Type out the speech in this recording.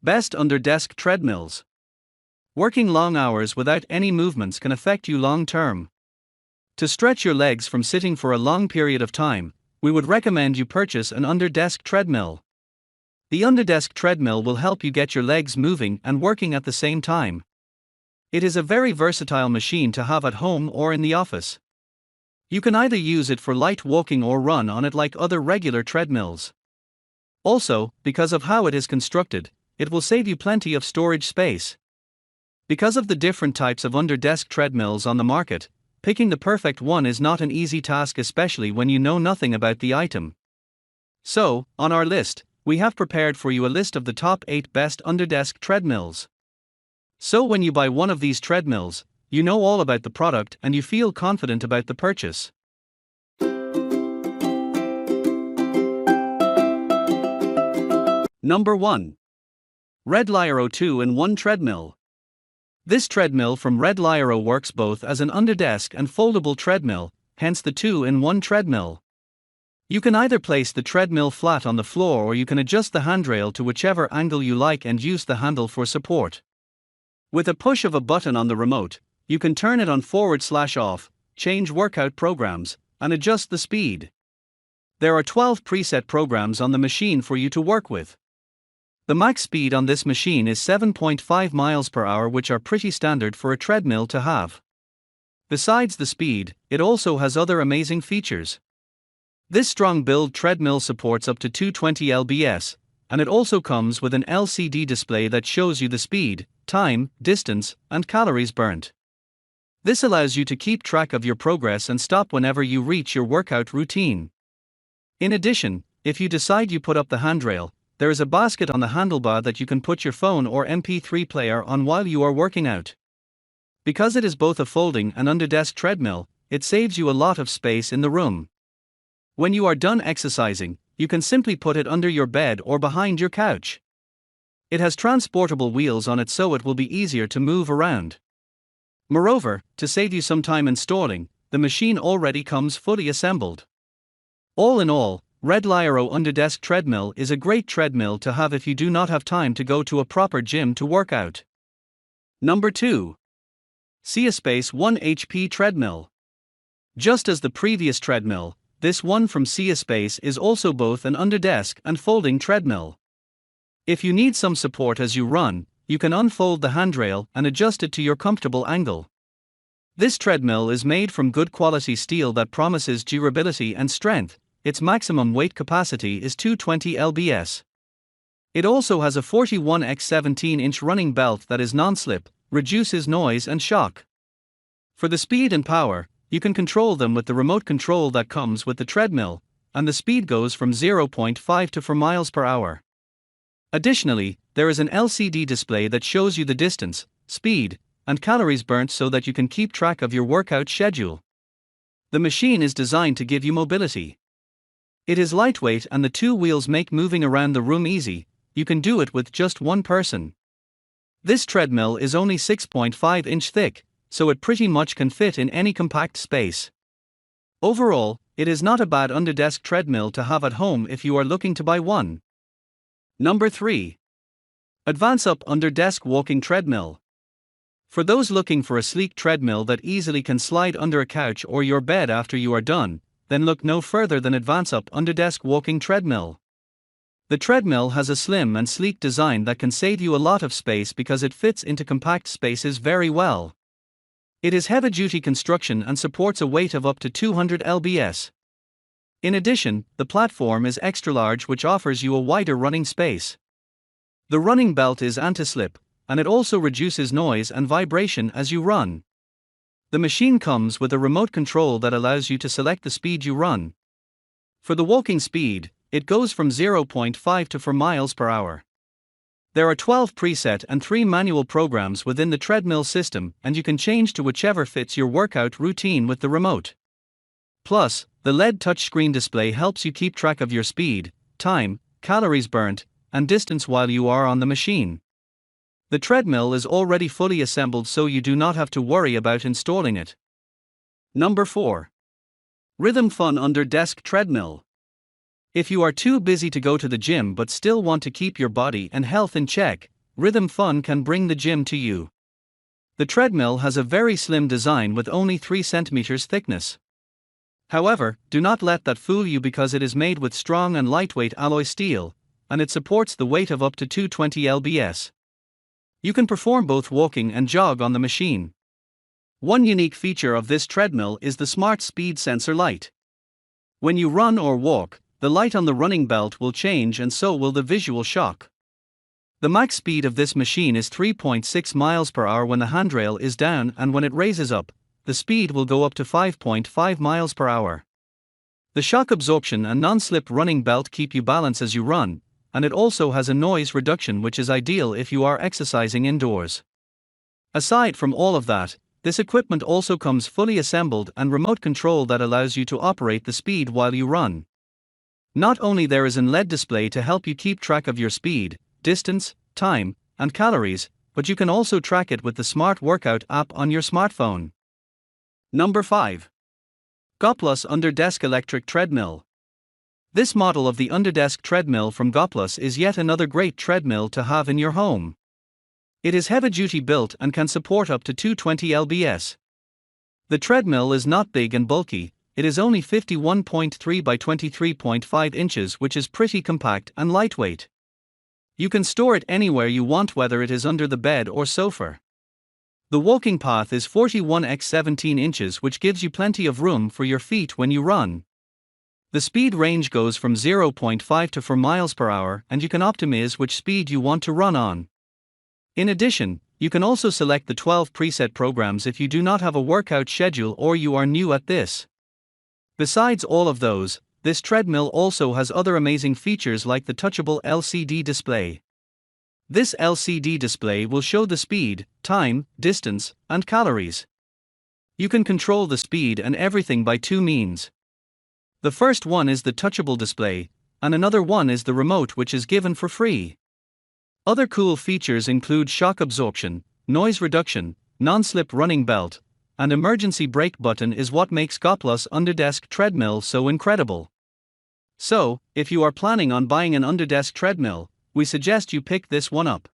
Best under-desk treadmills. Working long hours without any movements can affect you long term. To stretch your legs from sitting for a long period of time, we would recommend you purchase an under-desk treadmill. The under-desk treadmill will help you get your legs moving and working at the same time. It is a very versatile machine to have at home or in the office. You can either use it for light walking or run on it like other regular treadmills. Also, because of how it is constructed, it will save you plenty of storage space. Because of the different types of under-desk treadmills on the market, picking the perfect one is not an easy task, especially when you know nothing about the item. So, on our list, we have prepared for you a list of the top 8 best under-desk treadmills. So when you buy one of these treadmills, you know all about the product and you feel confident about the purchase. Number 1. REDLIRO 2-in-1 Treadmill. This treadmill from REDLIRO works both as an underdesk and foldable treadmill, hence the 2-in-1 treadmill. You can either place the treadmill flat on the floor or you can adjust the handrail to whichever angle you like and use the handle for support. With a push of a button on the remote, you can turn it on /off, change workout programs, and adjust the speed. There are 12 preset programs on the machine for you to work with. The max speed on this machine is 7.5 miles per hour, which are pretty standard for a treadmill to have. Besides the speed, it also has other amazing features. This strong build treadmill supports up to 220 lbs, and it also comes with an LCD display that shows you the speed, time, distance, and calories burnt. This allows you to keep track of your progress and stop whenever you reach your workout routine. In addition, if you decide you put up the handrail, there is a basket on the handlebar that you can put your phone or MP3 player on while you are working out. Because it is both a folding and under-desk treadmill, it saves you a lot of space in the room. When you are done exercising, you can simply put it under your bed or behind your couch. It has transportable wheels on it, so it will be easier to move around. Moreover, to save you some time installing, the machine already comes fully assembled. All in all, REDLIRO Underdesk Treadmill is a great treadmill to have if you do not have time to go to a proper gym to work out. Number 2. CEspace 1 HP Treadmill. Just as the previous treadmill, this one from CEspace is also both an underdesk and folding treadmill. If you need some support as you run, you can unfold the handrail and adjust it to your comfortable angle. This treadmill is made from good quality steel that promises durability and strength. Its maximum weight capacity is 220 lbs. It also has a 41x17-inch running belt that is non-slip, reduces noise and shock. For the speed and power, you can control them with the remote control that comes with the treadmill, and the speed goes from 0.5 to 4 miles per hour. Additionally, there is an LCD display that shows you the distance, speed, and calories burnt so that you can keep track of your workout schedule. The machine is designed to give you mobility. It is lightweight and the 2 wheels make moving around the room easy. You can do it with just one person. This treadmill is only 6.5 inch thick, so it pretty much can fit in any compact space. Overall, it is not a bad underdesk treadmill to have at home if you are looking to buy one. Number 3. AdvanceUp Underdesk Walking Treadmill. For those looking for a sleek treadmill that easily can slide under a couch or your bed after you are done, then look no further than AdvanceUp Underdesk Walking Treadmill. The treadmill has a slim and sleek design that can save you a lot of space because it fits into compact spaces very well. It is heavy-duty construction and supports a weight of up to 200 lbs. In addition, the platform is extra large, which offers you a wider running space. The running belt is anti-slip, and it also reduces noise and vibration as you run. The machine comes with a remote control that allows you to select the speed you run. For the walking speed, it goes from 0.5 to 4 miles per hour. There are 12 preset and 3 manual programs within the treadmill system, and you can change to whichever fits your workout routine with the remote. Plus, the LED touchscreen display helps you keep track of your speed, time, calories burnt, and distance while you are on the machine. The treadmill is already fully assembled, so you do not have to worry about installing it. Number 4. Rhythm Fun Underdesk Treadmill. If you are too busy to go to the gym but still want to keep your body and health in check, rhythm fun can bring the gym to you. The treadmill has a very slim design with only 3 cm thickness. However, do not let that fool you because it is made with strong and lightweight alloy steel, and it supports the weight of up to 220 lbs. You can perform both walking and jog on the machine. One unique feature of this treadmill is the smart speed sensor light. When you run or walk, the light on the running belt will change and so will the visual shock. The max speed of this machine is 3.6 miles per hour when the handrail is down, and when it raises up, the speed will go up to 5.5 miles per hour. The shock absorption and non-slip running belt keep you balanced as you run, and it also has a noise reduction which is ideal if you are exercising indoors. Aside from all of that, this equipment also comes fully assembled and remote control that allows you to operate the speed while you run. Not only there is an LED display to help you keep track of your speed, distance, time, and calories, but you can also track it with the Smart Workout app on your smartphone. Number 5. Goplus Underdesk Electric Treadmill. This model of the Underdesk Treadmill from Goplus is yet another great treadmill to have in your home. It is heavy-duty built and can support up to 220 lbs. The treadmill is not big and bulky, it is only 51.3 by 23.5 inches, which is pretty compact and lightweight. You can store it anywhere you want, whether it is under the bed or sofa. The walking path is 41 x 17 inches, which gives you plenty of room for your feet when you run. The speed range goes from 0.5 to 4 miles per hour, and you can optimize which speed you want to run on. In addition, you can also select the 12 preset programs if you do not have a workout schedule or you are new at this. Besides all of those, this treadmill also has other amazing features like the touchable LCD display. This LCD display will show the speed, time, distance, and calories. You can control the speed and everything by 2 means. The first one is the touchable display, and another one is the remote, which is given for free. Other cool features include shock absorption, noise reduction, non-slip running belt, and emergency brake button is what makes Goplus Underdesk Treadmill so incredible. So, if you are planning on buying an Underdesk treadmill, we suggest you pick this one up.